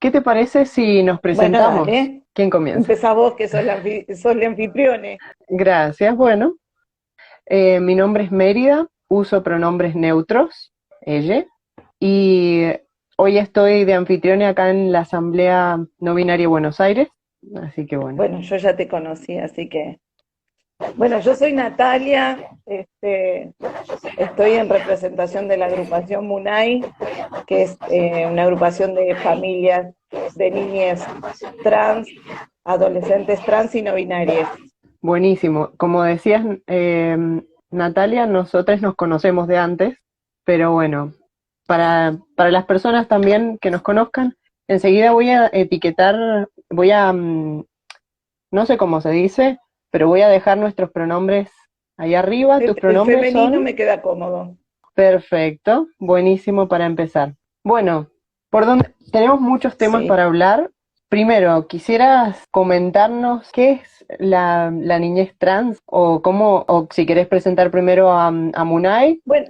¿Qué te parece si nos Bueno, presentamos? dale. ¿Quién comienza? Empezá vos, que sos la anfitrione. Gracias. Bueno, mi nombre es Mérida, uso pronombres neutros, ella, y hoy estoy de anfitriona acá en la Asamblea No Binaria Buenos Aires, así que bueno. Bueno, yo ya te conocí, así que... Bueno, yo soy Natalia, estoy en representación de la agrupación MUNAI, que es una agrupación de familias de niñas trans, adolescentes trans y no binarias. Buenísimo. Como decías, Natalia, nosotros nos conocemos de antes, pero bueno, para las personas también que nos conozcan, enseguida voy a etiquetar, no sé cómo se dice, pero voy a dejar nuestros pronombres ahí arriba. Tus El pronombres femenino son me queda cómodo. perfecto, buenísimo para empezar. Bueno, por donde tenemos muchos temas Sí. para hablar. Primero, ¿quisieras comentarnos qué es la niñez trans o cómo, o si querés presentar primero a Munay, Bueno,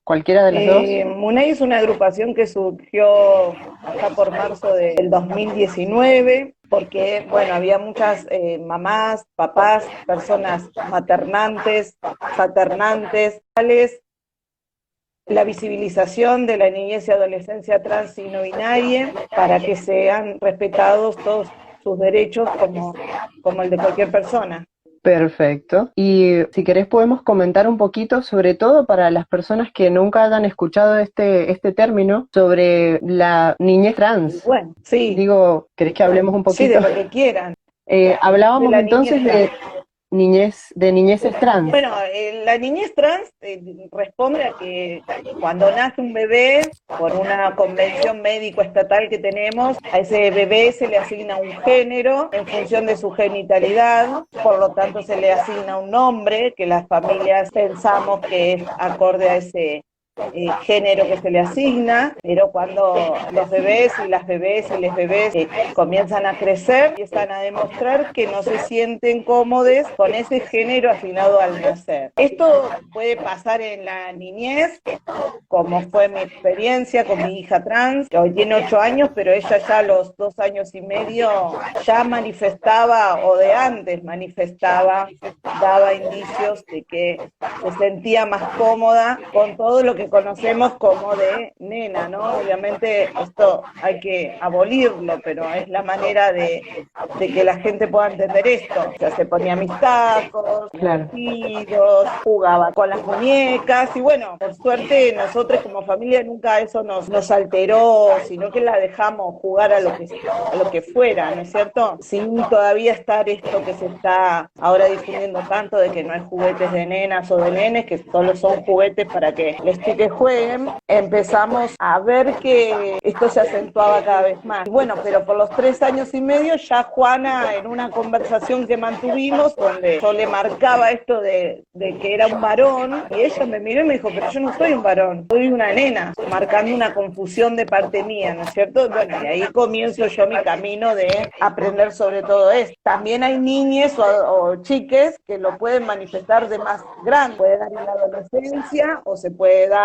cualquiera de las dos? MUNAI es una agrupación que surgió allá por marzo del 2019, porque, bueno, había muchas mamás, papás, personas maternantes, paternantes, la visibilización de la niñez y adolescencia trans y no binaria para que sean respetados todos sus derechos como el de cualquier persona. Perfecto. Y si querés podemos comentar un poquito, sobre todo para las personas que nunca hayan escuchado este término, sobre la niñez Y trans. bueno, sí, Digo, ¿querés que hablemos un sí, poquito? de lo que quieran, de Hablábamos la niñez entonces trans. de niñeces trans. Bueno, la niñez trans responde a que cuando nace un bebé, por una convención médico estatal que tenemos, a ese bebé se le asigna un género en función de su genitalidad, por lo tanto se le asigna un nombre que las familias pensamos que es acorde a ese género que se le asigna, pero cuando los bebés y las bebés y les bebés comienzan a crecer, empiezan a demostrar que no se sienten cómodos con ese género asignado al nacer. Esto puede pasar en la niñez, como fue mi experiencia con mi hija trans, que hoy tiene 8 años, pero ella ya a los 2 años y medio ya manifestaba, o de antes manifestaba, daba indicios de que se sentía más cómoda con todo lo que conocemos como de nena, ¿no? Obviamente esto hay que abolirlo, pero es la manera de que la gente pueda entender esto. O sea, se ponía mis tacos, mis Claro. vestidos, jugaba con las muñecas y bueno, por suerte nosotros como familia nunca eso nos alteró, sino que la dejamos jugar a lo que fuera, ¿no es cierto? Sin todavía estar esto que se está ahora difundiendo tanto de que no hay juguetes de nenas o de nenes, que solo son juguetes para que les chiques jueguen, empezamos a ver que esto se acentuaba cada vez más. Y bueno, pero por los 3 años y medio ya Juana, en una conversación que mantuvimos, donde yo le marcaba esto de que era un varón, y ella me miró y me dijo, pero yo no soy un varón, soy una nena, marcando una confusión de parte mía, ¿no es cierto? Bueno, y ahí comienzo yo mi camino de aprender sobre todo esto. También hay niñes o chiques que lo pueden manifestar de más grande, puede dar en la adolescencia o se puede dar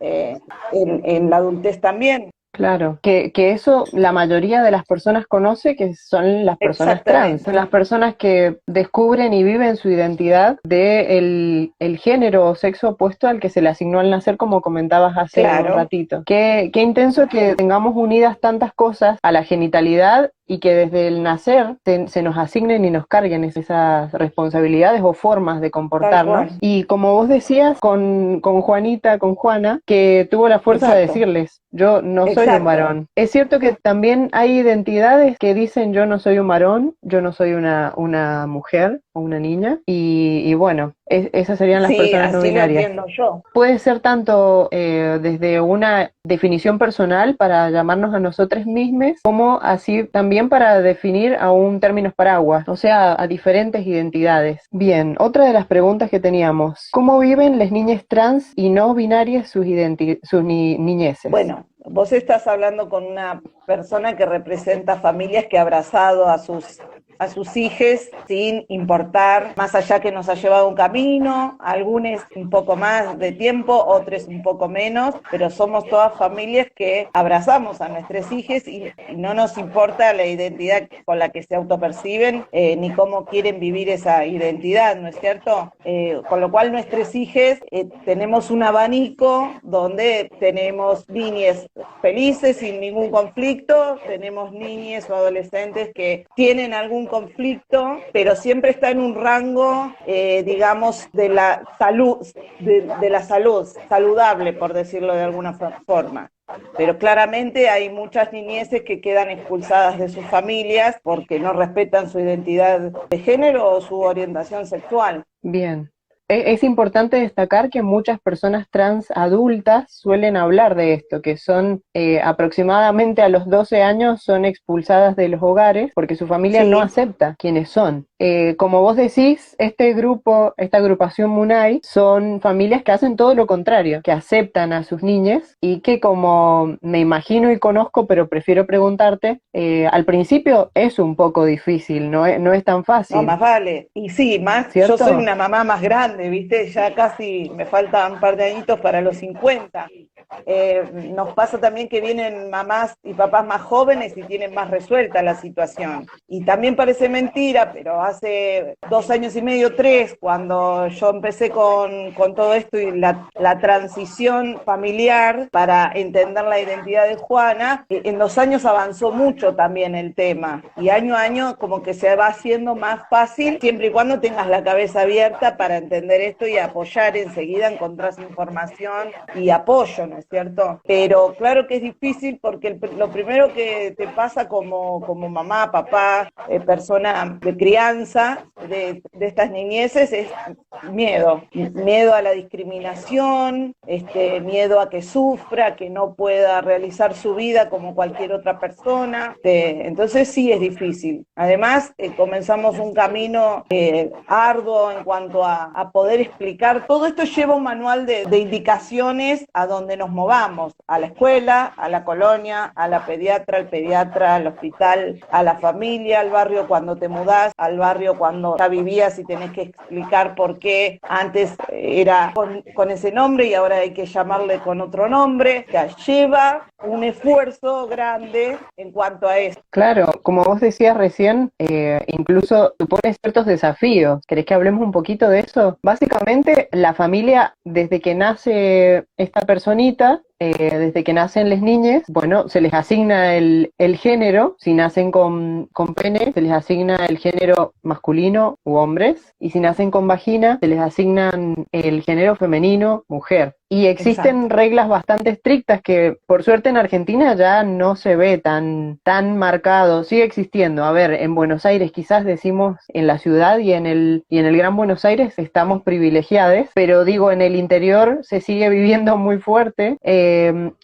en la adultez también. Claro, que eso la mayoría de las personas conoce que son las personas trans, son Exactamente, las personas que descubren y viven su identidad de el género o sexo opuesto al que se le asignó al nacer, como comentabas hace un claro, ratito. Qué intenso que tengamos unidas tantas cosas a la genitalidad y que desde el nacer se nos asignen y nos carguen esas responsabilidades o formas de tal comportarnos. cual, Y como vos decías con Juanita, con Juana, que tuvo la fuerza de exacto, decirles, yo no soy un exacto. varón. Es cierto que también hay identidades que dicen yo no soy un varón, yo no soy una mujer o una niña, y bueno, esas serían las Sí, personas no así lo binarias. entiendo yo. Puede ser tanto desde una definición personal para llamarnos a nosotros mismos, como así también para definir a un términos paraguas, o sea, a diferentes identidades. Bien, otra de las preguntas que teníamos, ¿cómo viven las niñas trans y no binarias sus niñeces? Bueno, vos estás hablando con una persona que representa familias que ha abrazado a sus a sus hijos sin importar, más allá que nos ha llevado un camino, algunos un poco más de tiempo, otros un poco menos, pero somos todas familias que abrazamos a nuestros hijos y no nos importa la identidad con la que se autoperciben ni cómo quieren vivir esa identidad, ¿no es cierto? Con lo cual nuestros hijos tenemos un abanico donde tenemos niñas felices sin ningún conflicto, tenemos niñas o adolescentes que tienen algún conflicto, pero siempre está en un rango, digamos, de la salud, de la salud, saludable, por decirlo de alguna forma. Pero claramente hay muchas niñeces que quedan expulsadas de sus familias porque no respetan su identidad de género o su orientación sexual. Bien. Es importante destacar que muchas personas trans adultas suelen hablar de esto, que son aproximadamente a los 12 años son expulsadas de los hogares porque su familia no acepta quiénes son. Como vos decís, este grupo, esta agrupación MUNAI, son familias que hacen todo lo contrario, que aceptan a sus niñas y que, como me imagino y conozco, pero prefiero preguntarte, al principio es un poco difícil, no es tan fácil. No, más vale. Y sí, más, ¿Cierto? Yo soy una mamá más grande, ¿viste? Ya casi me faltan un par de añitos para los 50. Nos pasa también que vienen mamás y papás más jóvenes y tienen más resuelta la situación. Y también parece mentira, pero hace 2 años y medio, 3, cuando yo empecé con todo esto y la transición familiar para entender la identidad de Juana, en 2 años avanzó mucho también el tema. Y año a año como que se va haciendo más fácil, siempre y cuando tengas la cabeza abierta para entender esto y apoyar enseguida, encontrás información y apoyo, ¿no es cierto? Pero claro que es difícil porque lo primero que te pasa como mamá, papá, persona de crianza de estas niñeces es miedo a la discriminación, miedo a que sufra, que no pueda realizar su vida como cualquier otra persona. Entonces sí es difícil. Además, comenzamos un camino arduo en cuanto a poder explicar. Todo esto lleva un manual de indicaciones a donde nos movamos, a la escuela, a la colonia, a la pediatra, al pediatra, al hospital, a la familia, al barrio cuando te mudás, al barrio cuando ya vivías y tenés que explicar por qué antes era con ese nombre y ahora hay que llamarle con otro nombre. O sea, lleva un esfuerzo grande en cuanto a eso. Claro, como vos decías recién, incluso supone ciertos desafíos. ¿Querés que hablemos un poquito de eso? Básicamente, la familia, desde que nace esta personita, desde que nacen las niñas, bueno, se les asigna el género. Si nacen con pene, se les asigna el género masculino u hombres, y si nacen con vagina, se les asignan el género femenino, mujer. Y existen reglas bastante estrictas que, por suerte, en Argentina ya no se ve tan marcado. Sigue existiendo. A ver, en Buenos Aires, quizás decimos en la ciudad y en el Gran Buenos Aires estamos privilegiados, pero digo, en el interior se sigue viviendo muy fuerte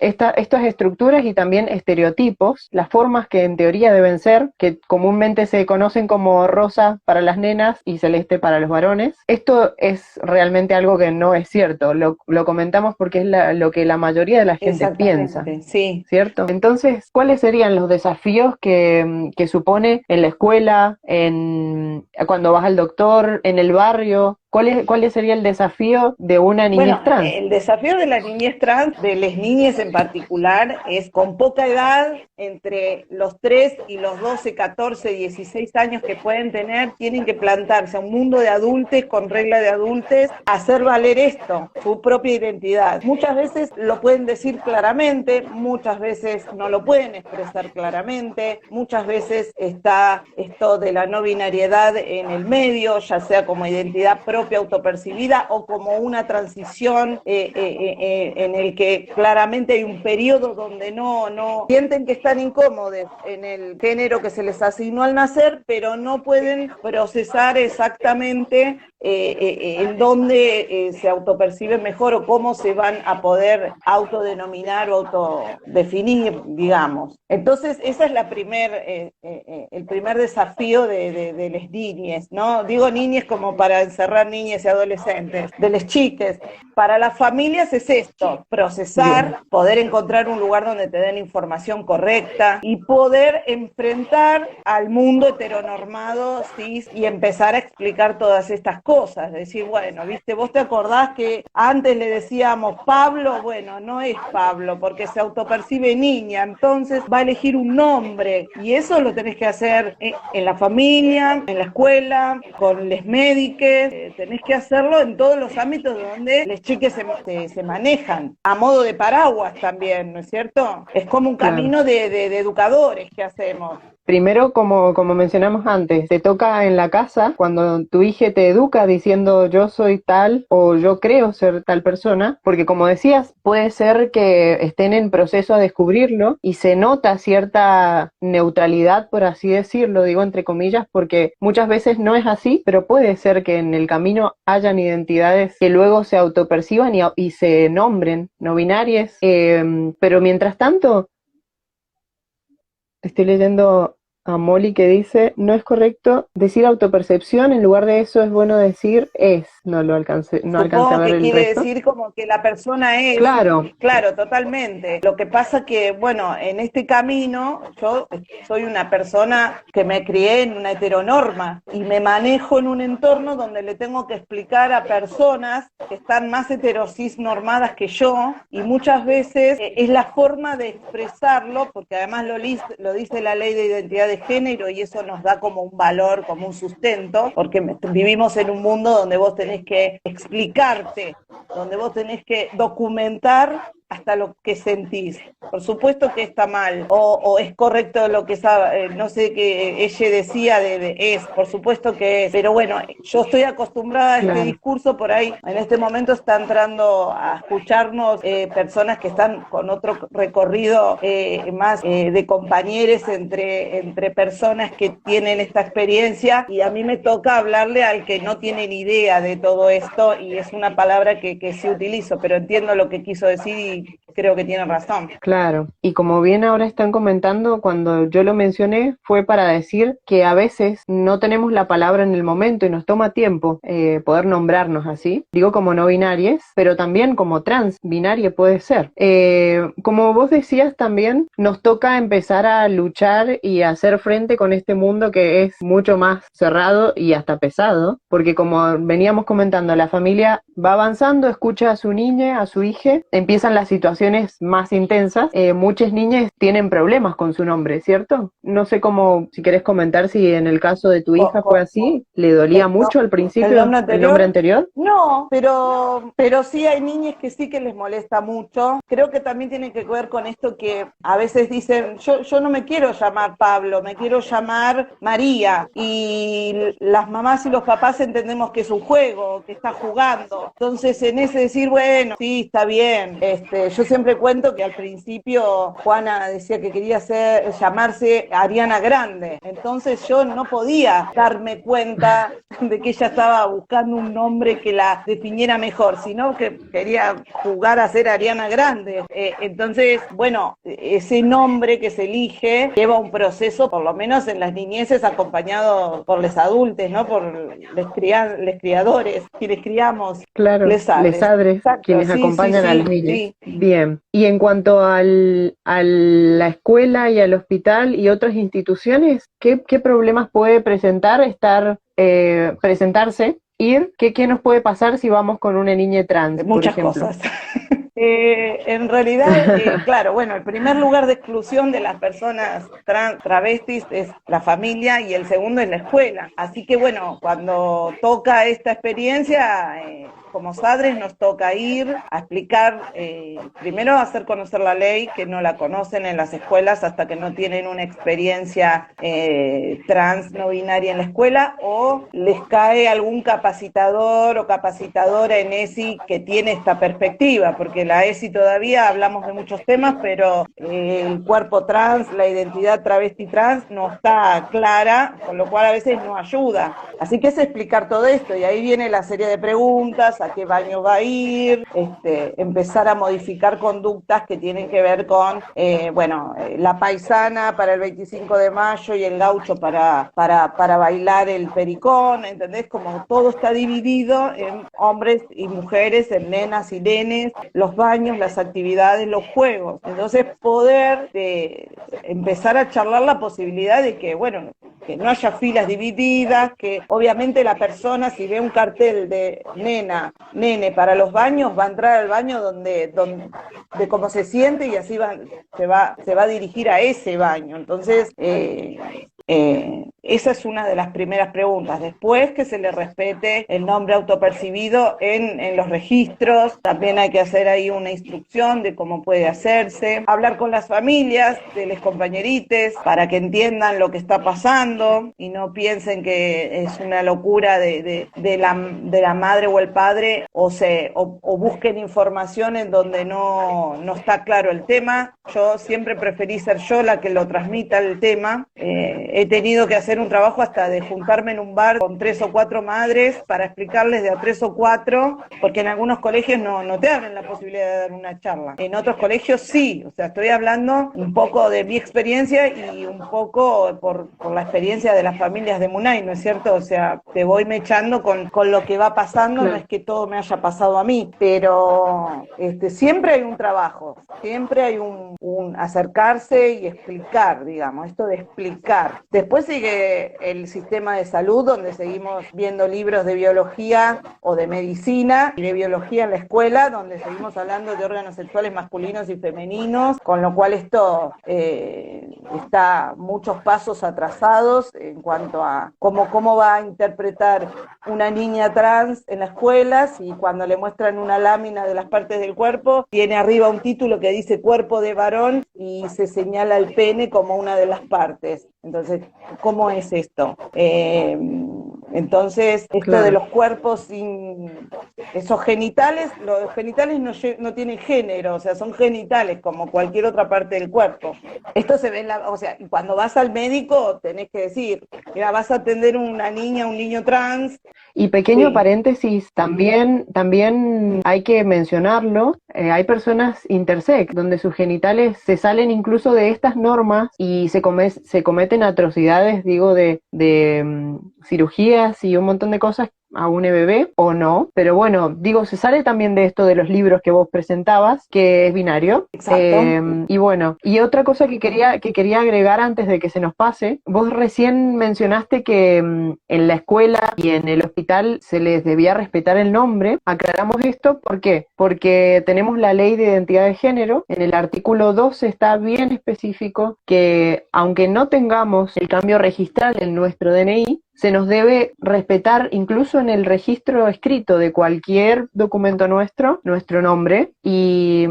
estas estructuras y también estereotipos, las formas que en teoría deben ser, que comúnmente se conocen como rosa para las nenas y celeste para los varones. Esto es realmente algo que no es cierto. Lo comentamos porque es lo que la mayoría de la gente piensa, sí. ¿Cierto? Entonces, ¿cuáles serían los desafíos que supone en la escuela, cuando vas al doctor, en el barrio? ¿Cuál sería el desafío de una niñez trans? El desafío de la niñez trans, de las niñas en particular, es con poca edad, entre los 3 y los 12, 14, 16 años que pueden tener, tienen que plantarse a un mundo de adultos con reglas de adultos, hacer valer esto, su propia identidad. Muchas veces lo pueden decir claramente, muchas veces no lo pueden expresar claramente, muchas veces está esto de la no binariedad en el medio, ya sea como identidad propia, autopercibida o como una transición en el que claramente hay un periodo donde no sienten que están incómodos en el género que se les asignó al nacer, pero no pueden procesar exactamente en dónde se autoperciben mejor o cómo se van a poder autodenominar o autodefinir, digamos. Entonces, esa es el primer desafío de las niñas, ¿no? Digo niñas como para encerrar niñas y adolescentes, de las chiques. Para las familias es esto, procesar, poder encontrar un lugar donde te den información correcta y poder enfrentar al mundo heteronormado, cis, y empezar a explicar todas estas cosas. Decir, bueno, viste, vos te acordás que antes le decíamos Pablo, bueno, no es Pablo porque se autopercibe niña, entonces va a elegir un nombre y eso lo tenés que hacer en la familia, en la escuela, con les médicos, tenés que hacerlo en todos los ámbitos donde les chiques se manejan, a modo de paraguas también, ¿no es cierto? Es como un camino de educadores que hacemos. Primero, como mencionamos antes, te toca en la casa cuando tu hija te educa diciendo yo soy tal o yo creo ser tal persona, porque como decías, puede ser que estén en proceso a descubrirlo y se nota cierta neutralidad, por así decirlo, digo entre comillas, porque muchas veces no es así, pero puede ser que en el camino hayan identidades que luego se autoperciban y se nombren no binarias, pero mientras tanto, estoy leyendo a Molly que dice, no es correcto decir autopercepción, en lugar de eso es bueno decir es. No alcancé a ver que el quiere resto. decir como que la persona es. Claro. Claro, totalmente. Lo que pasa que, bueno, en este camino yo soy una persona que me crié en una heteronorma y me manejo en un entorno donde le tengo que explicar a personas que están más heterosis normadas que yo y muchas veces es la forma de expresarlo, porque además lo dice la ley de identidad de género y eso nos da como un valor, como un sustento, porque vivimos en un mundo donde vos tenés que explicarte, donde vos tenés que documentar hasta lo que sentís. Por supuesto que está mal, o es correcto lo que sabe, no sé qué ella decía es, por supuesto que es, pero bueno, yo estoy acostumbrada a este discurso, por ahí en este momento está entrando a escucharnos personas que están con otro recorrido más de compañeros entre personas que tienen esta experiencia y a mí me toca hablarle al que no tiene ni idea de todo esto y es una palabra que sí utilizo, pero entiendo lo que quiso decir y creo que tiene razón. Claro, y como bien ahora están comentando, cuando yo lo mencioné fue para decir que a veces no tenemos la palabra en el momento y nos toma tiempo poder nombrarnos así. Digo como no binarias, pero también como trans, binaria puede ser. Como vos decías también, nos toca empezar a luchar y a hacer frente con este mundo que es mucho más cerrado y hasta pesado, porque como veníamos comentando, la familia va avanzando, escucha a su niña, a su hija, empiezan las situaciones más intensas. Muchas niñas tienen problemas con su nombre, ¿cierto? No sé cómo, si querés comentar si en el caso de tu hija fue así, ¿le dolía mucho al principio el nombre anterior? No, pero sí hay niñas que sí que les molesta mucho. Creo que también tiene que ver con esto que a veces dicen, yo no me quiero llamar Pablo, me quiero llamar María. Y las mamás y los papás entendemos que es un juego, que está jugando. Entonces en ese decir, bueno, sí, está bien. Yo siempre cuento que al principio Juana decía que quería llamarse Ariana Grande. Entonces yo no podía darme cuenta de que ella estaba buscando un nombre que la definiera mejor, sino que quería jugar a ser Ariana Grande. Entonces, bueno, ese nombre que se elige lleva un proceso, por lo menos en las niñeces, acompañado por los adultos, ¿no? Por los criadores, quienes criamos. Claro, les padres, quienes acompañan a los niños. Sí. Bien, y en cuanto a la escuela y al hospital y otras instituciones, ¿qué problemas puede presentarse, ir? ¿Qué nos puede pasar si vamos con una niña trans, Muchas por ejemplo? Cosas. En realidad, claro, bueno, el primer lugar de exclusión de las personas travestis es la familia y el segundo es la escuela. Así que bueno, cuando toca esta experiencia, como padres nos toca ir a explicar, primero hacer conocer la ley, que no la conocen en las escuelas hasta que no tienen una experiencia trans no binaria en la escuela, o les cae algún capacitador o capacitadora en ESI que tiene esta perspectiva, porque la ESI todavía todavía hablamos de muchos temas, pero el cuerpo trans, la identidad travesti trans no está clara, con lo cual a veces no ayuda. Así que es explicar todo esto, y ahí viene la serie de preguntas: a qué baño va a ir, empezar a modificar conductas que tienen que ver con, la paisana para el 25 de mayo y el gaucho para bailar el pericón, ¿entendés? Como todo está dividido en hombres y mujeres, en nenas y nenes, los baños, las actividades, los juegos. Entonces poder empezar a charlar la posibilidad de que, bueno, que no haya filas divididas, que obviamente la persona, si ve un cartel de nena, nene para los baños, va a entrar al baño donde cómo se siente, y así se va a dirigir a ese baño. Entonces, esa es una de las primeras preguntas. Después, que se le respete el nombre autopercibido en los registros. También hay que hacer ahí una instrucción de cómo puede hacerse. Hablar con las familias de los compañerites para que entiendan lo que está pasando y no piensen que es una locura de la madre o el padre, o busquen información en donde no está claro el tema. Yo siempre preferí ser yo la que lo transmita el tema. He tenido que hacer un trabajo hasta de juntarme en un bar con 3 o 4 madres para explicarles de a 3 o 4, porque en algunos colegios no te abren la posibilidad de dar una charla. En otros colegios sí. O sea, estoy hablando un poco de mi experiencia y un poco por la experiencia de las familias de Munay, ¿no es cierto? O sea, te voy mechando con lo que va pasando. Claro. No es que todo me haya pasado a mí, pero siempre hay un trabajo, siempre hay un acercarse y explicar, digamos, esto de explicar. Después sigue el sistema de salud, donde seguimos viendo libros de biología o de medicina y de biología en la escuela, donde seguimos hablando de órganos sexuales masculinos y femeninos, con lo cual esto está muchos pasos atrasados en cuanto a cómo va a interpretar una niña trans en la escuela, si cuando le muestran una lámina de las partes del cuerpo tiene arriba un título que dice cuerpo de varón y se señala el pene como una de las partes. Entonces, ¿cómo es esto? Entonces, esto claro, de los cuerpos esos genitales, los genitales no tienen género, o sea, son genitales como cualquier otra parte del cuerpo. Esto se ve o sea, cuando vas al médico tenés que decir, mira, vas a atender una niña, un niño trans. Y pequeño paréntesis, también hay que mencionarlo, hay personas intersex, donde sus genitales se salen incluso de estas normas y se cometen atrocidades, digo, de cirugías y un montón de cosas a un bebé o no, pero bueno, digo, se sale también de esto de los libros que vos presentabas, que es binario. Exacto. Y bueno, y otra cosa que quería agregar antes de que se nos pase, vos recién mencionaste que en la escuela y en el hospital se les debía respetar el nombre. Aclaramos esto, ¿por qué? Porque tenemos la ley de identidad de género, en el artículo 12 está bien específico que aunque no tengamos el cambio registral en nuestro DNI, se nos debe respetar incluso en el registro escrito de cualquier documento nuestro nombre, y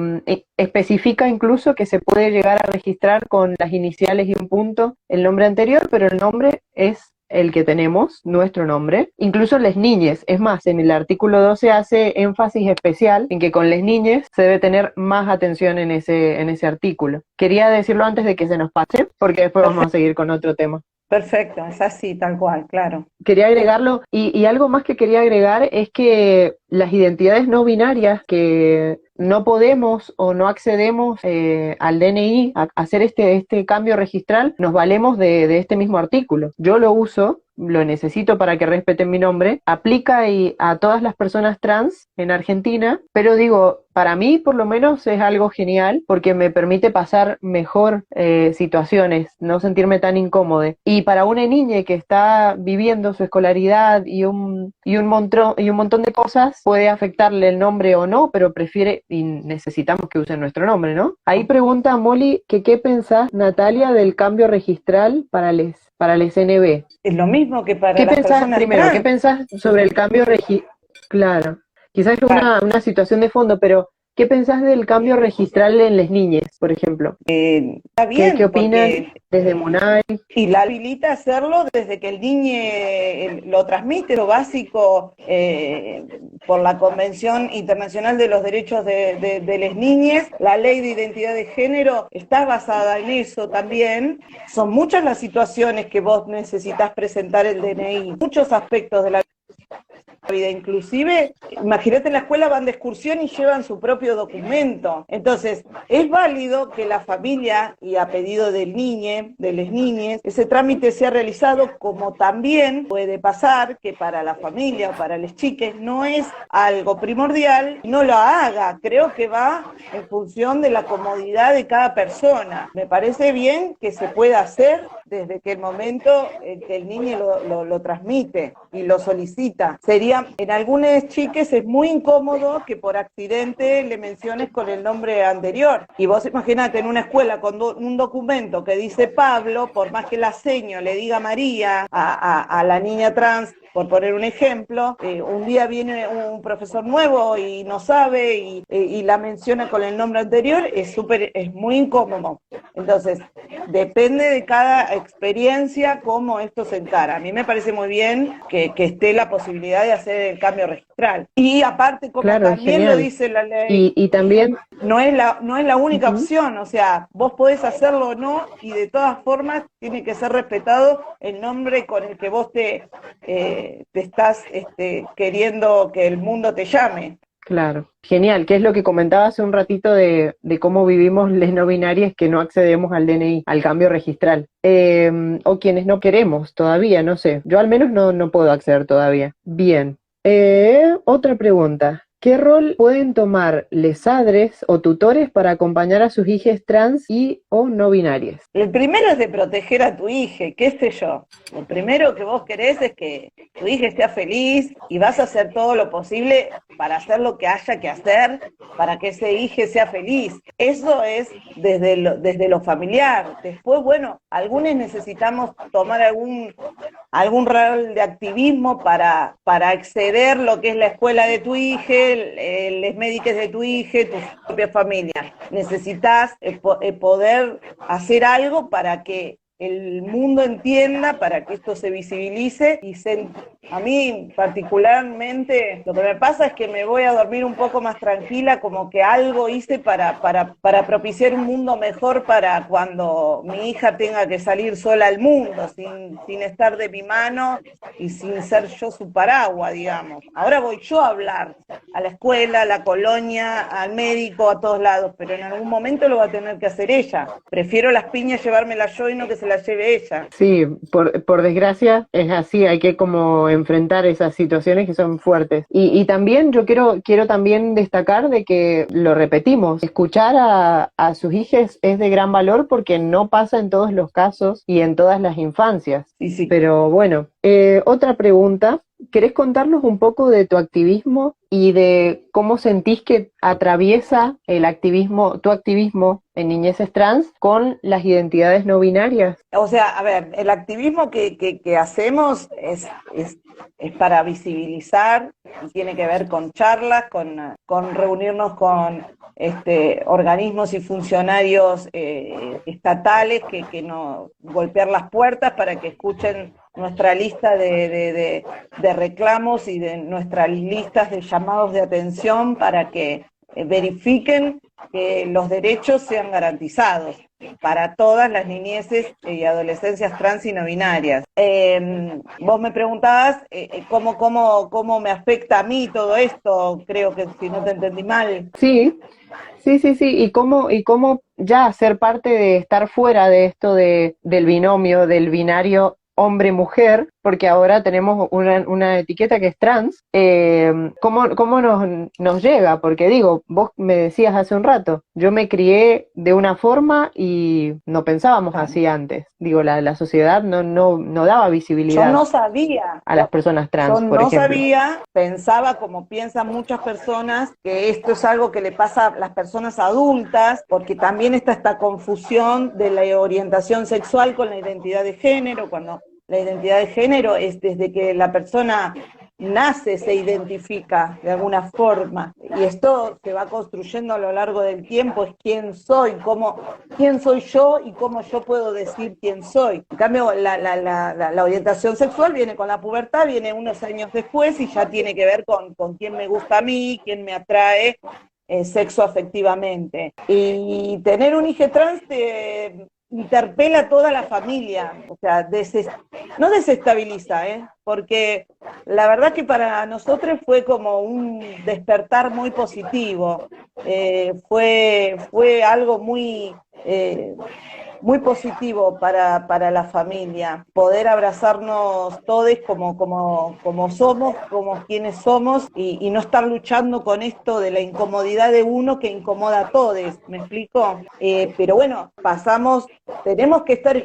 especifica incluso que se puede llegar a registrar con las iniciales y un punto el nombre anterior, pero el nombre es el que tenemos, nuestro nombre, incluso las niñes. Es más, en el artículo 12 hace énfasis especial en que con las niñes se debe tener más atención en ese artículo. Quería decirlo antes de que se nos pase, porque después vamos a seguir con otro tema. Perfecto, es así, tal cual, claro. Quería agregarlo, y algo más que quería agregar es que las identidades no binarias que no podemos o no accedemos al DNI a hacer este cambio registral, nos valemos de este mismo artículo. Yo lo uso, lo necesito para que respeten mi nombre, aplica a todas las personas trans en Argentina, pero digo, para mí por lo menos es algo genial porque me permite pasar mejor situaciones, no sentirme tan incómoda. Y para una niña que está viviendo su escolaridad y un montón de cosas, puede afectarle el nombre o no, pero prefiere y necesitamos que usen nuestro nombre, ¿no? Ahí pregunta Molly que qué pensás, Natalia, del cambio registral para les NB. Es lo mismo que para ¿Qué las pensás personas primero? trans. ¿Qué pensás sobre el cambio registral? Claro, quizás es una situación de fondo, pero ¿Qué pensás del cambio registral en las niñas, por ejemplo? Está bien, ¿Qué opinan porque desde MUNAI? y la habilita a hacerlo desde que el niño lo transmite, lo básico, por la Convención Internacional de los Derechos de las Niñas. La ley de identidad de género está basada en eso también. Son muchas las situaciones que vos necesitas presentar el DNI, muchos aspectos de la vida, inclusive, imagínate, en la escuela van de excursión y llevan su propio documento. Entonces, es válido que la familia, y a pedido del niño, de las niñas, ese trámite sea realizado, como también puede pasar que para la familia o para las chicas no es algo primordial, no lo haga. Creo que va en función de la comodidad de cada persona. Me parece bien que se pueda hacer desde que el momento en que el niño lo transmite y lo solicita. Sería, en algunas chiques es muy incómodo que por accidente le menciones con el nombre anterior. Y vos imaginate en una escuela con un documento que dice Pablo, por más que la seño le diga María a la niña trans, por poner un ejemplo, un día viene un profesor nuevo y no sabe y la menciona con el nombre anterior, es muy incómodo. Entonces, depende de cada experiencia cómo esto se encara. A mí me parece muy bien que esté la posibilidad de hacer el cambio registral. Y aparte, como Claro, es también lo genial. dice la ley, Y también, no es la única ujú, opción, o sea, vos podés hacerlo o no, y de todas formas tiene que ser respetado el nombre con el que vos te estás queriendo que el mundo te llame. claro, genial, que es lo que comentaba hace un ratito de cómo vivimos les no binarias que no accedemos al DNI, al cambio registral. O quienes no queremos todavía, no sé. Yo al menos no puedo acceder todavía. Bien. Otra pregunta. ¿Qué rol pueden tomar lesadres o tutores para acompañar a sus hijas trans y o no binarias? El primero es de proteger a tu hija, qué sé yo. Lo primero que vos querés es que tu hija esté feliz y vas a hacer todo lo posible para hacer lo que haya que hacer para que ese hijo sea feliz. Eso es desde lo familiar. Después, bueno, algunos necesitamos tomar algún rol de activismo para acceder lo que es la escuela de tu hija, los médicos de tu hija, tu propia familia. Necesitas poder hacer algo para que el mundo entienda, para que esto se visibilice y a mí particularmente lo que me pasa es que me voy a dormir un poco más tranquila, como que algo hice para propiciar un mundo mejor para cuando mi hija tenga que salir sola al mundo, sin estar de mi mano y sin ser yo su paraguas, digamos. Ahora voy yo a hablar a la escuela, a la colonia, al médico, a todos lados, pero en algún momento lo va a tener que hacer ella. Prefiero las piñas llevármelas yo y no que se las lleve ella. Sí, por desgracia es así, hay que como enfrentar esas situaciones que son fuertes. Y también yo quiero también destacar de que, lo repetimos, escuchar a sus hijas es de gran valor porque no pasa en todos los casos y en todas las infancias. Sí, sí. Pero bueno, otra pregunta. ¿Querés contarnos un poco de tu activismo y de cómo sentís que atraviesa tu activismo en niñeces trans con las identidades no binarias? O sea, a ver, el activismo que hacemos es para visibilizar, tiene que ver con charlas, con reunirnos con organismos y funcionarios estatales que nos golpear las puertas para que escuchen nuestra lista de reclamos y de nuestras listas de llamados de atención para que verifiquen que los derechos sean garantizados para todas las niñeces y adolescencias trans y no binarias. Vos me preguntabas cómo me afecta a mí todo esto, creo que si no te entendí mal. Sí, sí. ¿Y cómo ya ser parte de estar fuera de esto del binomio, del binario hombre-mujer, porque ahora tenemos una etiqueta que es trans? ¿Cómo nos llega? Porque digo, vos me decías hace un rato, yo me crié de una forma y no pensábamos así antes. Digo, la sociedad no daba Yo visibilidad no sabía. a las personas Yo trans, por no ejemplo. sabía, pensaba como piensan muchas personas, que esto es algo que le pasa a las personas adultas, porque también está esta confusión de la orientación sexual con la identidad de género, cuando la identidad de género es desde que la persona nace, se identifica de alguna forma. Y esto se va construyendo a lo largo del tiempo, es quién soy, quién soy yo y cómo yo puedo decir quién soy. En cambio, la orientación sexual viene con la pubertad, viene unos años después y ya tiene que ver con quién me gusta a mí, quién me atrae sexo afectivamente. Y tener un hijo trans te interpela a toda la familia, o sea, no desestabiliza, porque la verdad que para nosotros fue como un despertar muy positivo, fue algo muy positivo para la familia, poder abrazarnos todos como somos, como quienes somos, y no estar luchando con esto de la incomodidad de uno que incomoda a todos, ¿me explico? Pero bueno, tenemos que estar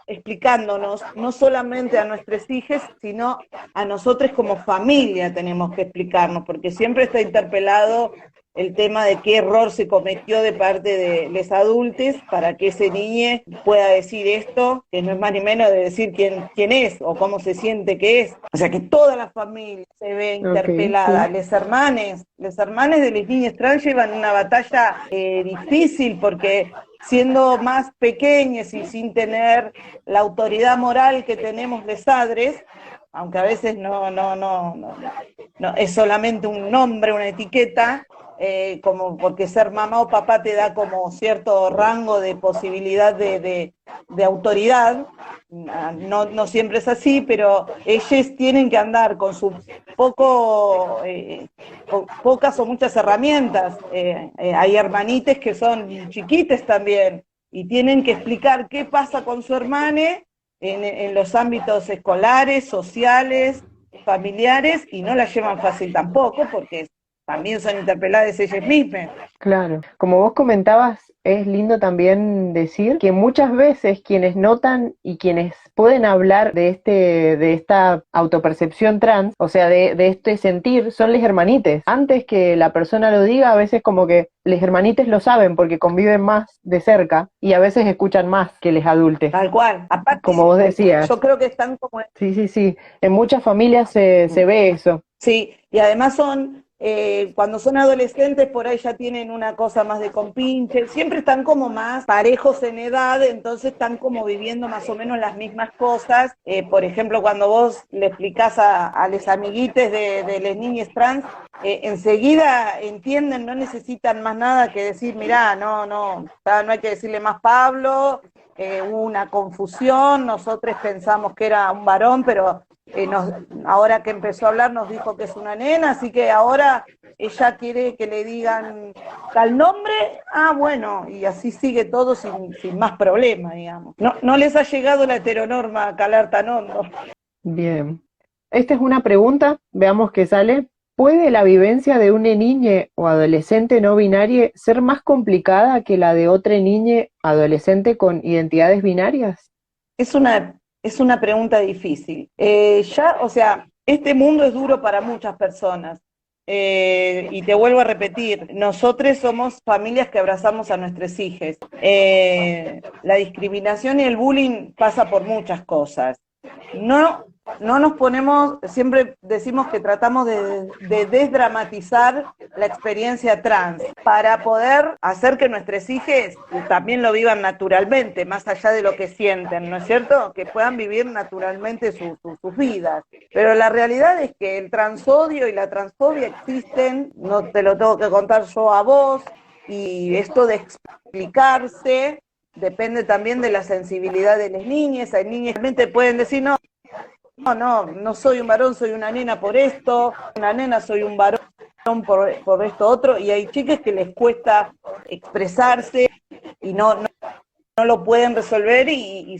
explicándonos, no solamente a nuestros hijos, sino a nosotros como familia tenemos que explicarnos, porque siempre está interpelado el tema de qué error se cometió de parte de los adultos para que ese niño pueda decir esto, que no es más ni menos de decir quién es o cómo se siente que es. O sea que toda la familia se ve interpelada. Okay, sí. Los hermanos de los niños trans llevan una batalla difícil porque siendo más pequeños y sin tener la autoridad moral que tenemos los padres, aunque a veces no es solamente un nombre, una etiqueta, como porque ser mamá o papá te da como cierto rango de posibilidad de autoridad, no siempre es así, pero ellos tienen que andar con sus pocas o muchas herramientas. Hay hermanites que son chiquites también y tienen que explicar qué pasa con su hermane en los ámbitos escolares, sociales, familiares, y no la llevan fácil tampoco porque también son interpeladas ellas mismas. Claro, como vos comentabas, es lindo también decir que muchas veces quienes notan y quienes pueden hablar de esta autopercepción trans, o sea, de este sentir, son les hermanites. Antes que la persona lo diga, a veces como que les hermanites lo saben porque conviven más de cerca y a veces escuchan más que les adultes. Tal cual. Aparte, como vos decías. Yo creo que están como... Sí. En muchas familias se ve eso. Sí, y además cuando son adolescentes por ahí ya tienen una cosa más de compinche, siempre están como más parejos en edad, entonces están como viviendo más o menos las mismas cosas. Por ejemplo, cuando vos le explicás a los amiguites de las niñas trans, enseguida entienden, no necesitan más nada que decir, mirá, no hay que decirle más Pablo, hubo una confusión, nosotros pensamos que era un varón, pero ahora que empezó a hablar nos dijo que es una nena, así que ahora ella quiere que le digan tal nombre, bueno, y así sigue todo sin más problema, digamos. No les ha llegado la heteronorma a calar tan hondo. Bien. Esta es una pregunta, veamos qué sale. ¿Puede la vivencia de una niña o adolescente no binaria ser más complicada que la de otra niña adolescente con identidades binarias? Es una pregunta difícil. O sea, este mundo es duro para muchas personas. Y te vuelvo a repetir, nosotros somos familias que abrazamos a nuestros hijos. La discriminación y el bullying pasa por muchas cosas. No nos ponemos, siempre decimos que tratamos de desdramatizar la experiencia trans para poder hacer que nuestros hijos también lo vivan naturalmente, más allá de lo que sienten, ¿no es cierto? Que puedan vivir naturalmente sus vidas. Pero la realidad es que el transodio y la transfobia existen, no te lo tengo que contar yo a vos, y esto de explicarse depende también de la sensibilidad de las niñas. Hay niñas que realmente pueden decir, no soy un varón, soy una nena por esto, una nena soy un varón por esto otro, y hay chicas que les cuesta expresarse y no lo pueden resolver y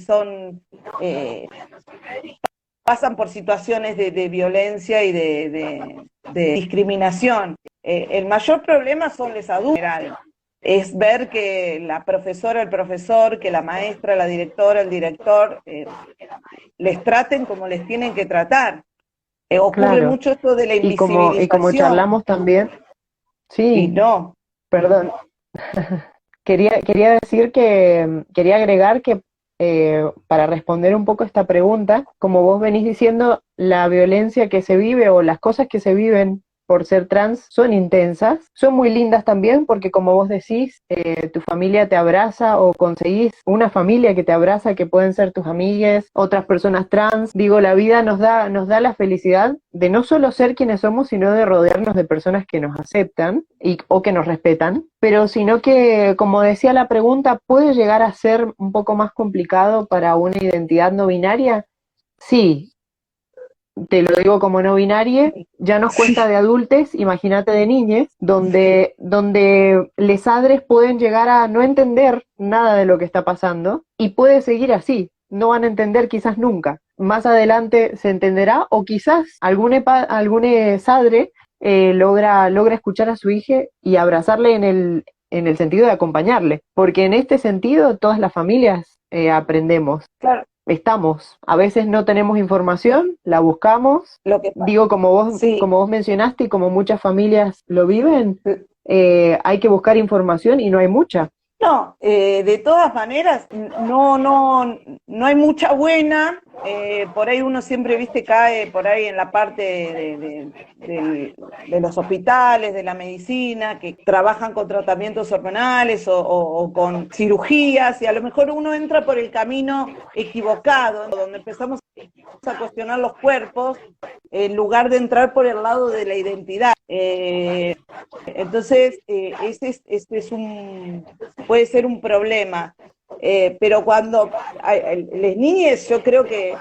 pasan por situaciones de violencia y de discriminación. El mayor problema son los adultos. Es ver que la profesora, el profesor, que la maestra, la directora, el director, les traten como les tienen que tratar. Ocurre mucho esto de la invisibilización. Y como charlamos también, sí. Y perdón. Quería decir quería agregar que para responder un poco esta pregunta, como vos venís diciendo, la violencia que se vive o las cosas que se viven por ser trans son intensas, son muy lindas también porque como vos decís, tu familia te abraza o conseguís una familia que te abraza, que pueden ser tus amigues, otras personas trans. Digo, la vida nos da la felicidad de no solo ser quienes somos, sino de rodearnos de personas que nos aceptan o que nos respetan, pero sino que, como decía la pregunta, puede llegar a ser un poco más complicado para una identidad no binaria. Sí, te lo digo como no binaria, ya nos cuesta Sí, de adultos, imagínate de niñes, donde les padres pueden llegar a no entender nada de lo que está pasando y puede seguir así, no van a entender quizás nunca. Más adelante se entenderá o quizás algún padre logra escuchar a su hija y abrazarle en el sentido de acompañarle, porque en este sentido todas las familias aprendemos. claro, A veces no tenemos información, la buscamos, lo que pasa. digo, Sí, como vos mencionaste y como muchas familias lo viven, hay que buscar información y no hay mucha. no, de todas maneras, no hay mucha buena. Por ahí uno siempre, viste, cae por ahí en la parte de los hospitales, de la medicina, que trabajan con tratamientos hormonales o con cirugías, y a lo mejor uno entra por el camino equivocado, donde empezamos a cuestionar los cuerpos en lugar de entrar por el lado de la identidad. Entonces, este es puede ser un problema. Pero cuando las niñas, yo creo que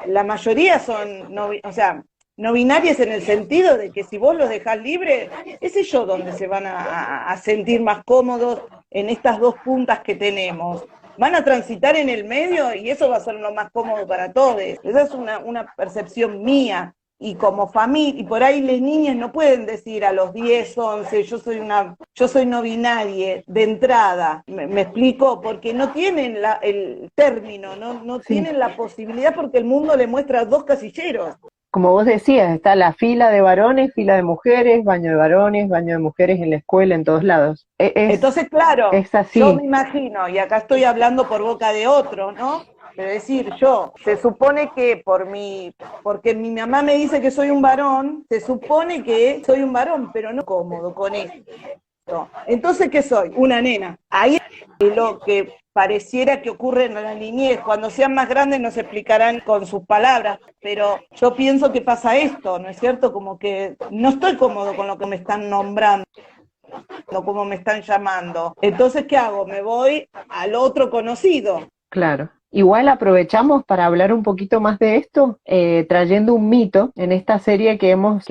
la mayoría son, no, o sea, no binarias en el sentido de que si vos los dejás libres, es ellos donde se van a sentir más cómodos en estas dos puntas que tenemos. Van a transitar en el medio y eso va a ser lo más cómodo para todos. Esa es una percepción mía. Y como familia, y por ahí las niñas no pueden decir a los 10, 11, yo soy no binaria de entrada, me explico, porque no tienen el término, no Sí. tienen la posibilidad porque el mundo le muestra dos casilleros. Como vos decías, está la fila de varones, fila de mujeres, baño de varones, baño de mujeres en la escuela, en todos lados. Entonces, claro, Es yo me así, imagino, y acá estoy hablando por boca de otro, ¿no? Es decir, se supone que porque mi mamá me dice que soy un varón, se supone que soy un varón, pero no cómodo con eso. Entonces, ¿qué soy? Una nena. Ahí es lo que pareciera que ocurre en la niñez. Cuando sean más grandes nos explicarán con sus palabras, pero yo pienso que pasa esto, ¿no es cierto? Como que no estoy cómodo con lo que me están nombrando, como me están llamando. Entonces, ¿qué hago? Me voy al otro conocido. claro. Igual aprovechamos para hablar un poquito más de esto, trayendo un mito en esta serie que hemos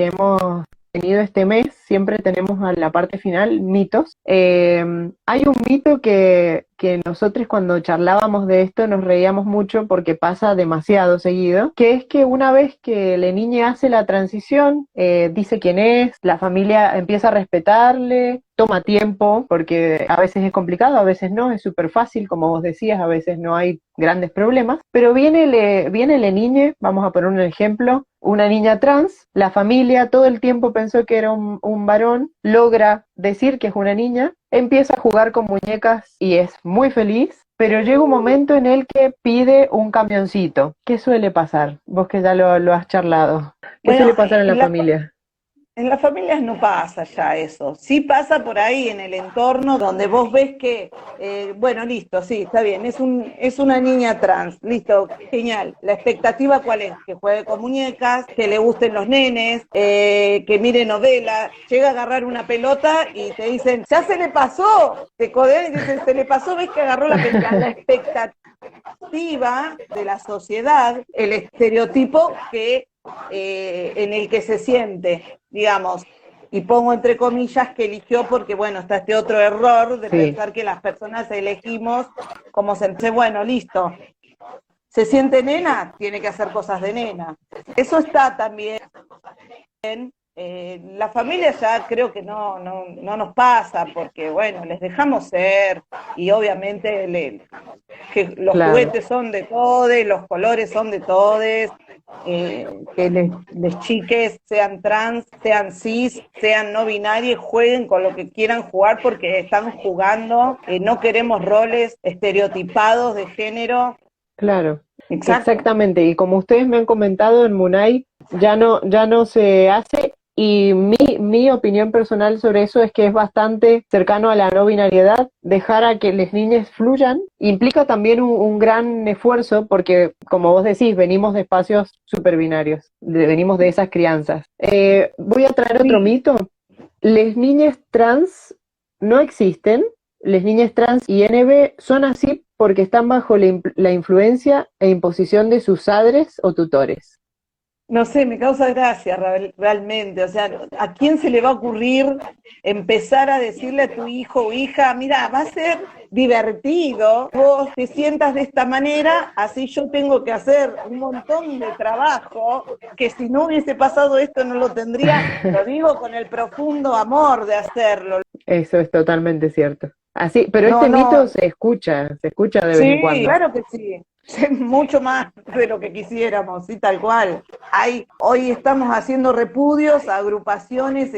tenido este mes, siempre tenemos a la parte final mitos. Hay un mito que nosotros cuando charlábamos de esto nos reíamos mucho porque pasa demasiado seguido, que es que una vez que la niña hace la transición, dice quién es, la familia empieza a respetarle, toma tiempo, porque a veces es complicado, a veces no, es súper fácil, como vos decías, a veces no hay grandes problemas, pero viene la niña, vamos a poner un ejemplo, una niña trans, la familia todo el tiempo pensó que era un varón, logra decir que es una niña, empieza a jugar con muñecas y es muy feliz, pero llega un momento en el que pide un camioncito. ¿Qué suele pasar? Vos que ya lo has charlado. ¿Qué suele Bueno, pasar en la familia? en las familias no pasa ya eso. Sí pasa por ahí en el entorno donde vos ves que, bueno, listo, sí, está bien, es una niña trans, listo, genial. La expectativa ¿cuál es? Que juegue con muñecas, que le gusten los nenes, que mire novela, llega a agarrar una pelota y te dicen, ya se le pasó, te codean y dicen, se le pasó, ves que agarró la pelota. La expectativa de la sociedad, el estereotipo en el que se siente, digamos, y pongo entre comillas que eligió porque, bueno, está este otro error de Sí, pensar que las personas elegimos como se dice, bueno, listo, se siente nena, tiene que hacer cosas de nena. Eso está también. La familia ya creo que no nos pasa porque, bueno, les dejamos ser y obviamente que los claro. juguetes son de todos, los colores son de todos, que les chiques, sean trans, sean cis, sean no binarios, jueguen con lo que quieran jugar porque están jugando, no queremos roles estereotipados de género. Claro, Exacto. exactamente. Y como ustedes me han comentado en Munay, ya no se hace. Y mi opinión personal sobre eso es que es bastante cercano a la no binariedad. Dejar a que las niñas fluyan implica también un gran esfuerzo porque, como vos decís, venimos de espacios superbinarios, venimos de esas crianzas. Voy a traer otro Sí. mito. Las niñas trans no existen. Las niñas trans y NB son así porque están bajo la influencia e imposición de sus padres o tutores. No sé, me causa gracia realmente. O sea, ¿a quién se le va a ocurrir empezar a decirle a tu hijo o hija, mira, va a ser divertido, vos te sientas de esta manera, así yo tengo que hacer un montón de trabajo, que si no hubiese pasado esto no lo tendría, lo digo con el profundo amor de hacerlo. Eso es totalmente cierto. Así, pero No, este mito no, se escucha de vez en sí, cuando. claro que sí. Mucho más de lo que quisiéramos, sí, tal cual. Hoy estamos haciendo repudios a agrupaciones,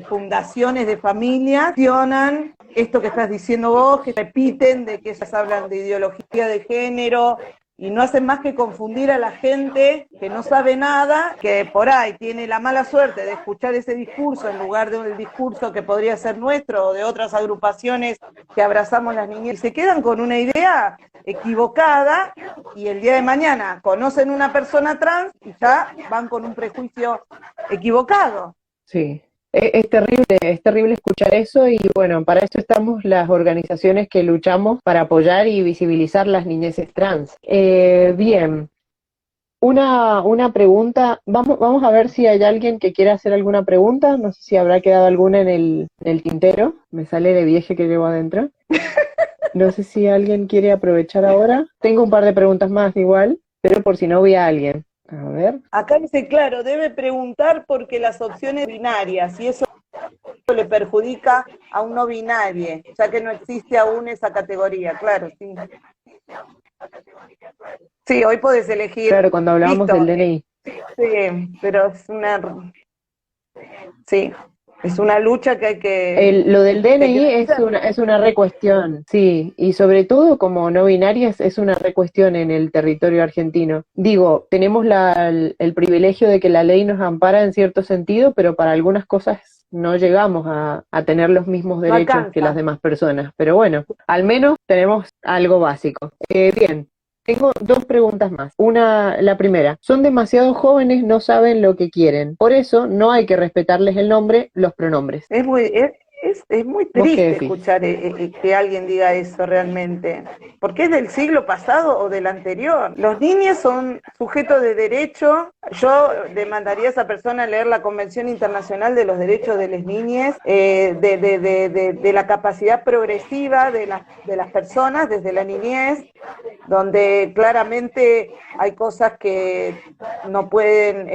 fundaciones de familias, accionan esto que estás diciendo vos, que repiten de que ellas hablan de ideología de género y no hacen más que confundir a la gente que no sabe nada, que por ahí tiene la mala suerte de escuchar ese discurso en lugar del discurso que podría ser nuestro o de otras agrupaciones que abrazamos las niñas y se quedan con una idea equivocada y el día de mañana conocen una persona trans y ya van con un prejuicio equivocado. Sí. Es terrible escuchar eso y bueno, para eso estamos las organizaciones que luchamos para apoyar y visibilizar las niñeces trans. Bien, una pregunta, vamos a ver si hay alguien que quiera hacer alguna pregunta, no sé si habrá quedado alguna en el tintero, me sale de vieje que llevo adentro. No sé si alguien quiere aprovechar ahora. Tengo un par de preguntas más igual, pero por si no vi a alguien. A ver. Acá dice, claro, debe preguntar porque las opciones binarias y eso le perjudica a un no binario, ya que no existe aún esa categoría, claro, sí. Sí, hoy podés elegir, Claro, cuando hablábamos del listo, DNI. sí, pero sí, es una lucha Lo del que hay que DNI hacer. es una recuestión, sí, y sobre todo como no binarias es una recuestión en el territorio argentino. Digo, tenemos el privilegio de que la ley nos ampara en cierto sentido, pero para algunas cosas no llegamos a tener los mismos No derechos que las alcanza. demás personas. Pero bueno, al menos tenemos algo básico. Bien. Tengo dos preguntas más. La primera, son demasiado jóvenes, no saben lo que quieren. Por eso no hay que respetarles el nombre, los pronombres. Es muy ¿Vos qué triste decís? escuchar que alguien diga eso realmente, porque es del siglo pasado o del anterior. Los niños son sujetos de derecho. Yo demandaría a esa persona a leer la Convención Internacional de los Derechos de las Niñas, de la capacidad progresiva de las personas desde la niñez, donde claramente hay cosas que no pueden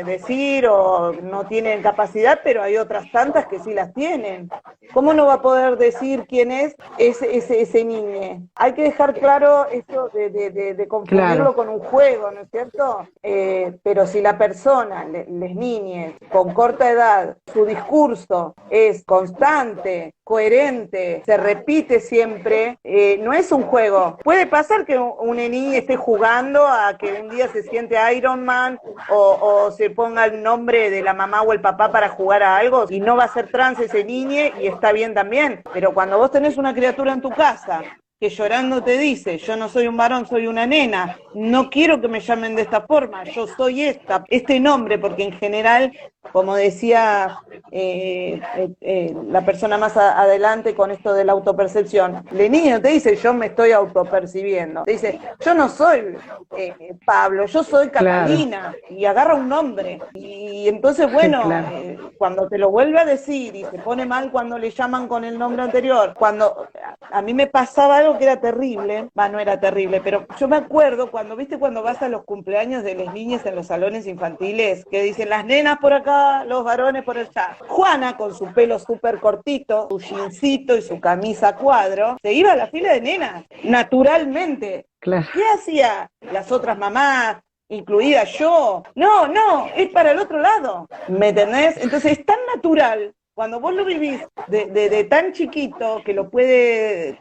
decir o no tienen capacidad, pero hay otras tantas que sí las tienen. ¿Cómo no va a poder decir quién es ese niño? Hay que dejar claro esto de Claro, confundirlo con un juego, ¿no es cierto? Pero si la persona, las niñas, con corta edad, su discurso es constante, coherente, se repite siempre, no es un juego. Puede pasar que una niña esté jugando a que un día se siente Iron Man o se ponga el nombre de la mamá o el papá para jugar a algo y no va a ser trans ese niño y está bien también. Pero cuando vos tenés una criatura en tu casa que llorando te dice, yo no soy un varón, soy una nena, no quiero que me llamen de esta forma, yo soy este nombre, porque en general, como decía la persona más adelante con esto de la autopercepción, el niño te dice, yo me estoy autopercibiendo, te dice, yo no soy Pablo, yo soy claro, Catalina, y agarra un nombre, y entonces, bueno, claro. cuando te lo vuelve a decir y se pone mal cuando le llaman con el nombre anterior, cuando a mí me pasaba algo que era terrible, no era terrible, pero yo me acuerdo cuando vas a los cumpleaños de las niñas en los salones infantiles, que dicen las nenas por acá, los varones por allá. Juana, con su pelo súper cortito, su jeansito y su camisa a cuadro, se iba a la fila de nenas, naturalmente. claro, ¿Qué hacía las otras mamás, incluida yo? No, no, es para el otro lado, ¿me entendés? Entonces es tan natural, cuando vos lo vivís de tan chiquito, que lo puede,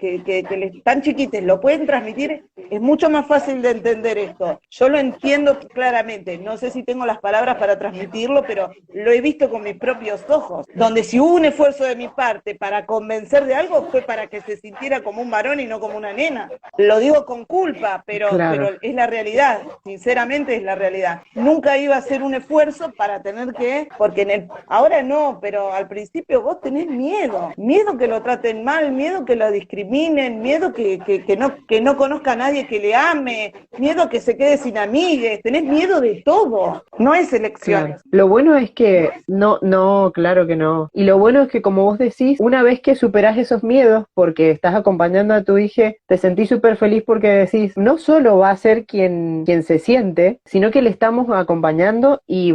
tan chiquites lo pueden transmitir, es mucho más fácil de entender esto. Yo lo entiendo claramente, no sé si tengo las palabras para transmitirlo, pero lo he visto con mis propios ojos, donde si hubo un esfuerzo de mi parte para convencer de algo, fue para que se sintiera como un varón y no como una nena. Lo digo con culpa, pero claro, es la realidad, sinceramente es la realidad. Nunca iba a hacer un esfuerzo para tener que, porque ahora no, pero al principio vos tenés miedo que lo traten mal, miedo que lo discriminen, miedo que no conozca a nadie que le ame, miedo que se quede sin amigues, tenés miedo de todo, no es elección. claro. Lo bueno es que no, claro que no. Y lo bueno es que, como vos decís, una vez que superás esos miedos, porque estás acompañando a tu hija, te sentís súper feliz porque decís, no solo va a ser quien se siente, sino que le estamos acompañando y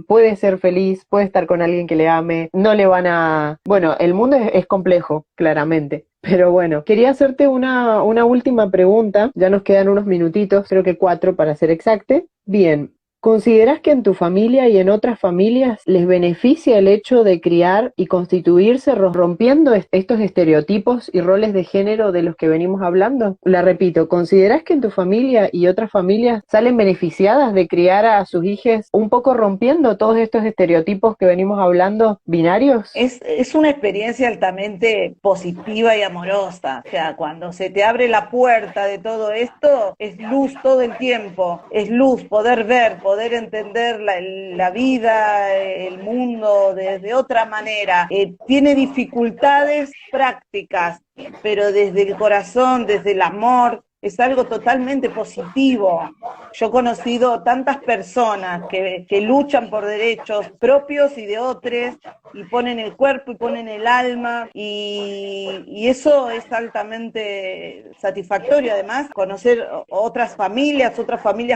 puede ser feliz, puede estar con alguien que le ame, no le van a... Bueno, el mundo es complejo, claramente. Pero bueno, quería hacerte una última pregunta, ya nos quedan unos minutitos, creo que 4 para ser exacto. Bien, ¿consideras que en tu familia y en otras familias les beneficia el hecho de criar y constituirse rompiendo estos estereotipos y roles de género de los que venimos hablando? La repito, ¿consideras que en tu familia y otras familias salen beneficiadas de criar a sus hijos un poco rompiendo todos estos estereotipos que venimos hablando binarios? Es una experiencia altamente positiva y amorosa. O sea, cuando se te abre la puerta de todo esto, es luz todo el tiempo. Es luz, poder ver, poder entender la vida, el mundo de otra manera. Tiene dificultades prácticas, pero desde el corazón, desde el amor, es algo totalmente positivo. Yo he conocido tantas personas que luchan por derechos propios y de otros, y ponen el cuerpo y ponen el alma, y eso es altamente satisfactorio. Además, conocer otras familias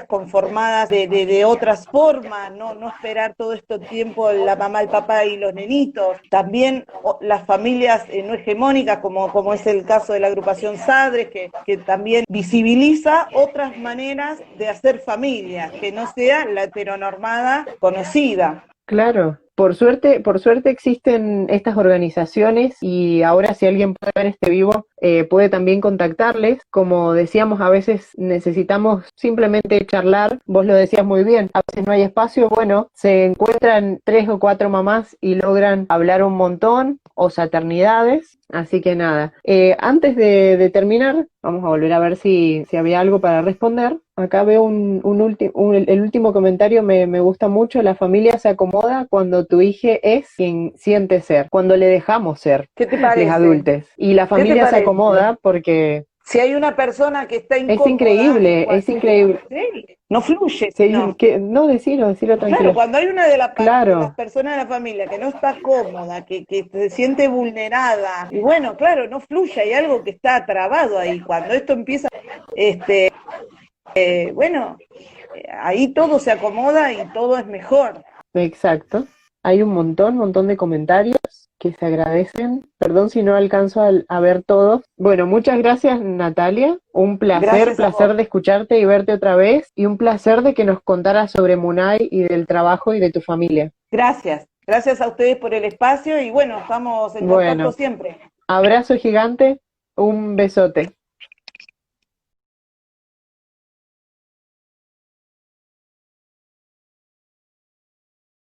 conformadas de otras formas, no esperar todo este tiempo la mamá, el papá y los nenitos. También las familias no hegemónicas, como es el caso de la agrupación Sadres, que también visibiliza otras maneras de hacer familia, que no sea la heteronormada conocida. Claro, por suerte existen estas organizaciones y ahora si alguien puede ver este vivo, puede también contactarles. Como decíamos, a veces necesitamos simplemente charlar, vos lo decías muy bien, a veces no hay espacio, bueno, se encuentran 3 o 4 mamás y logran hablar un montón, o saternidades, así que nada. Antes de terminar, vamos a volver a ver si había algo para responder. Acá veo el último comentario, me gusta mucho. La familia se acomoda cuando tu hija es quien siente ser, cuando le dejamos ser, ¿Qué te los parece? adultos. Y la ¿Qué te familia se parece? acomoda porque Si hay una persona que está es incómoda, increíble, es increíble. sí, no fluye. Sí, no, decilo Claro, tranquilo. cuando hay una de las Claro, personas de la familia que no está cómoda, que se siente vulnerada, y bueno, claro, no fluye, hay algo que está trabado ahí. Cuando esto empieza, bueno, ahí todo se acomoda y todo es mejor. exacto. Hay un montón de comentarios que se agradecen. Perdón si no alcanzo a ver todos. Bueno, muchas gracias, Natalia. Un Gracias a placer vos. de escucharte y verte otra vez. Y un placer de que nos contaras sobre Munay y del trabajo y de tu familia. Gracias. Gracias a ustedes por el espacio y bueno, estamos en contacto Bueno, siempre. abrazo gigante, un besote.